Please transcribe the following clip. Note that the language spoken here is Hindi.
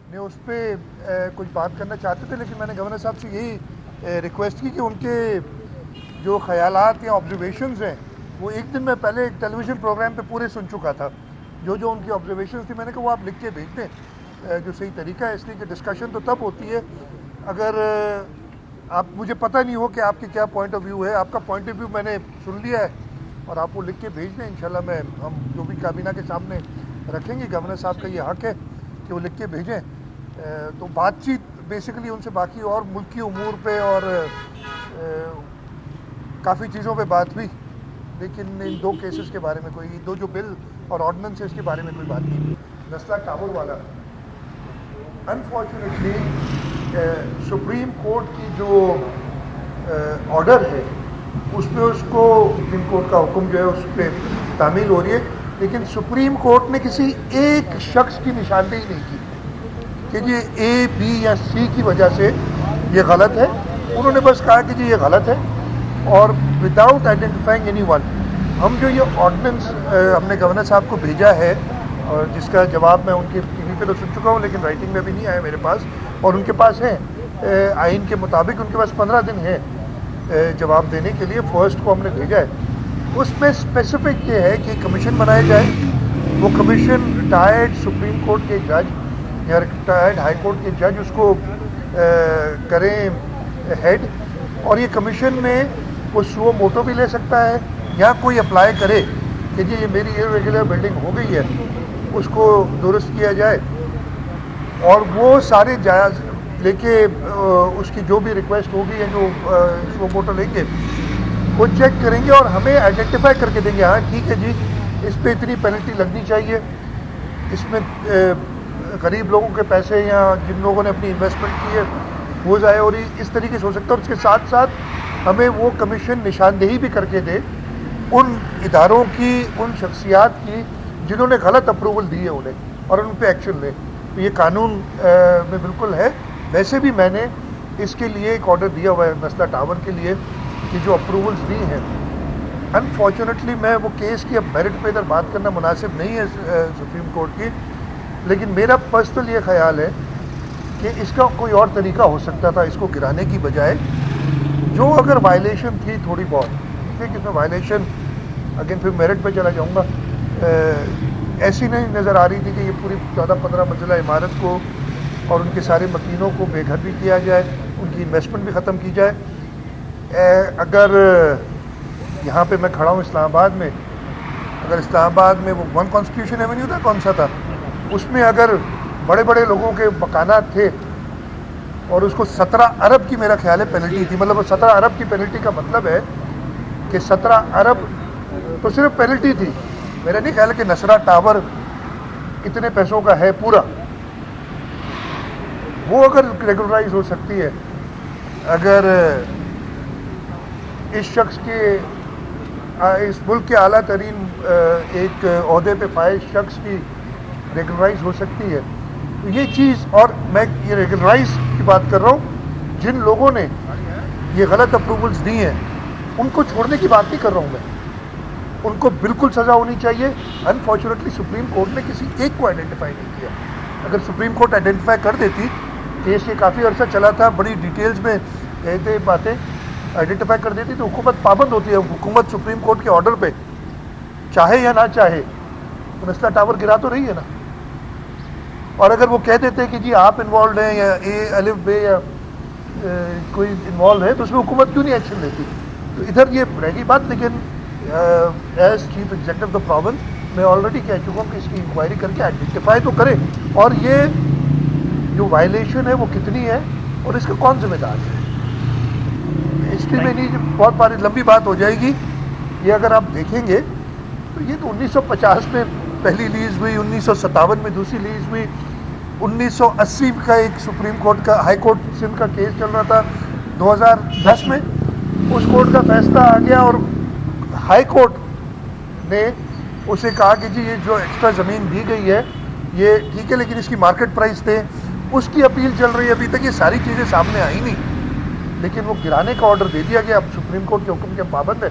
ने उस पर कुछ बात करना चाहते थे, लेकिन मैंने गवर्नर साहब से यही रिक्वेस्ट की कि उनके जो ख्यालात या ऑब्जर्वेशंस हैं वो एक दिन मैं पहले एक टेलीविज़न प्रोग्राम पे पूरे सुन चुका था। जो जो उनकी ऑब्जर्वेशंस थी मैंने कहा वो आप लिख के भेज दें, जो सही तरीका है, इसलिए कि डिस्कशन तो तब होती है अगर आप मुझे पता नहीं हो कि आपके क्या पॉइंट ऑफ व्यू है। आपका पॉइंट ऑफ व्यू मैंने सुन लिया है और आप वो लिख के भेज दें। इंशाल्लाह हम जो भी काबीना के सामने रखेंगे, गवर्नर साहब का ये हक़ है कि वो लिख के भेजें। तो बातचीत बेसिकली उनसे बाकी और मुल्की उमूर पे और काफ़ी चीज़ों पे बात हुई, लेकिन इन दो केसेस के बारे में कोई, दो जो बिल और ऑर्डिनेंस है इसके बारे में कोई बात नहीं। नस्ला टावर वाला अनफॉर्चुनेटली सुप्रीम कोर्ट की जो ऑर्डर है उस पर उसको सुप्रीम कोर्ट का हुक्म जो है उस पर तामील हो रही है, लेकिन सुप्रीम कोर्ट ने किसी एक शख्स की निशानदेही नहीं की कि ये ए, बी या सी की वजह से ये गलत है। उन्होंने बस कहा कि जी ये गलत है और विदाउट आइडेंटिफाइंग एनी वन। हम जो ये ऑर्डिनेंस हमने गवर्नर साहब को भेजा है और जिसका जवाब मैं उनके टीवी पे तो सुन चुका हूँ, लेकिन राइटिंग में भी नहीं आया मेरे पास, और उनके पास है आइन के मुताबिक उनके पास 15 दिन है जवाब देने के लिए। फर्स्ट को हमने भेजा है, उसमें स्पेसिफिक ये है कि कमीशन बनाया जाए। वो कमीशन रिटायर्ड सुप्रीम कोर्ट के जज या रिटायर्ड हाई कोर्ट के जज उसको करें हेड, और ये कमीशन में वो सुओ मोटो भी ले सकता है या कोई अप्लाई करे कि जी ये मेरी इर्रेगुलर बिल्डिंग हो गई है, उसको दुरुस्त किया जाए, और वो सारे जायज़ लेके उसकी जो भी रिक्वेस्ट होगी या जो सुओ मोटो लेके वो चेक करेंगे और हमें आइडेंटिफाई करके देंगे। हाँ ठीक है जी, इस पर इतनी पेनल्टी लगनी चाहिए, इसमें गरीब लोगों के पैसे या जिन लोगों ने अपनी इन्वेस्टमेंट की है वो ज़ाया हो रही, इस तरीके से हो सकता है। और इसके साथ साथ हमें वो कमीशन निशानदेही भी करके दे उन इदारों की, उन शख्सियात की जिन्होंने गलत अप्रूवल दी है उन्हें, और उन पर एक्शन ले। तो ये कानून में बिल्कुल है। वैसे भी मैंने इसके लिए एक ऑर्डर दिया हुआ है नस्ला टावर के लिए कि जो अप्रूवल्स दी हैं, अनफॉर्चुनेटली मैं वो केस की अब मेरिट पे इधर बात करना मुनासिब नहीं है सुप्रीम कोर्ट की, लेकिन मेरा पर्सनल ये ख्याल है कि इसका कोई और तरीका हो सकता था इसको गिराने की बजाय। जो अगर वायलेशन थी थोड़ी बहुत, ठीक है, इसमें वायलेशन अगेन फिर मेरिट पे चला जाऊंगा, ऐसी नहीं नज़र आ रही थी कि ये पूरी 14-15 मंजिला इमारत को और उनके सारे मकीनों को बेघर भी किया जाए, उनकी इन्वेस्टमेंट भी ख़त्म की जाए। अगर यहाँ पे मैं खड़ा हूँ इस्लामाबाद में, अगर इस्लामाबाद में वो 1 कॉन्स्टिट्यूशन एवेन्यू था, कौन सा था, उसमें अगर बड़े बड़े लोगों के मकानात थे और उसको 17 अरब की मेरा ख्याल है पेनल्टी थी। मतलब 17 अरब की पेनल्टी का मतलब है कि 17 अरब तो सिर्फ पेनल्टी थी। मेरा नहीं ख्याल है कि नसरा टावर इतने पैसों का है पूरा। वो अगर रेगुलराइज हो सकती है, अगर इस शख्स के इस मुल्क के आला तरीन एक ओहदे पे फाइज शख्स की रेगुलराइज हो सकती है, तो ये चीज़, और मैं ये रेगुलराइज की बात कर रहा हूँ, जिन लोगों ने ये गलत अप्रूवल्स दी हैं उनको छोड़ने की बात नहीं कर रहा हूँ मैं, उनको बिल्कुल सज़ा होनी चाहिए। अनफॉर्चुनेटली सुप्रीम कोर्ट ने किसी एक को आइडेंटिफाई नहीं किया। अगर सुप्रीम कोर्ट आइडेंटिफाई कर देती, केस ये काफ़ी अर्सा चला था, बड़ी डिटेल्स में कहते बातें, आइडेंटिफाई कर देती तो हुकूमत पाबंद होती है। हुकूमत सुप्रीम कोर्ट के ऑर्डर पे चाहे या ना चाहे तो नस्ला टावर गिरा तो रही है ना। और अगर वो कह देते कि जी आप इन्वॉल्व हैं या ए अलिफ बे या कोई इन्वॉल्व है, तो उसमें हुकूमत क्यों नहीं एक्शन लेती। तो इधर ये रहेगी बात। लेकिन as chief executive the province मैं ऑलरेडी कह चुका हूँ कि इसकी इंक्वायरी करके आइडेंटिफाई तो करें, और ये जो वायलेशन है वो कितनी है और इसका कौन जिम्मेदार है। हिस्ट्री में नहीं, बहुत बारी लंबी बात हो जाएगी। ये अगर आप देखेंगे तो ये तो 1950 में पहली लीज हुई, 1957 में दूसरी लीज हुई, 1980 का एक सुप्रीम कोर्ट का, हाई कोर्ट सिंध का केस चल रहा था, 2010 में उस कोर्ट का फैसला आ गया और हाई कोर्ट ने उसे कहा कि जी ये जो एक्स्ट्रा ज़मीन दी गई है ये ठीक है, लेकिन इसकी मार्केट प्राइस थे। उसकी अपील चल रही है, अभी तक ये सारी चीज़ें सामने आई नहीं, लेकिन वो गिराने का ऑर्डर दे दिया गया। अब सुप्रीम कोर्ट के हुक्म के पाबंद है।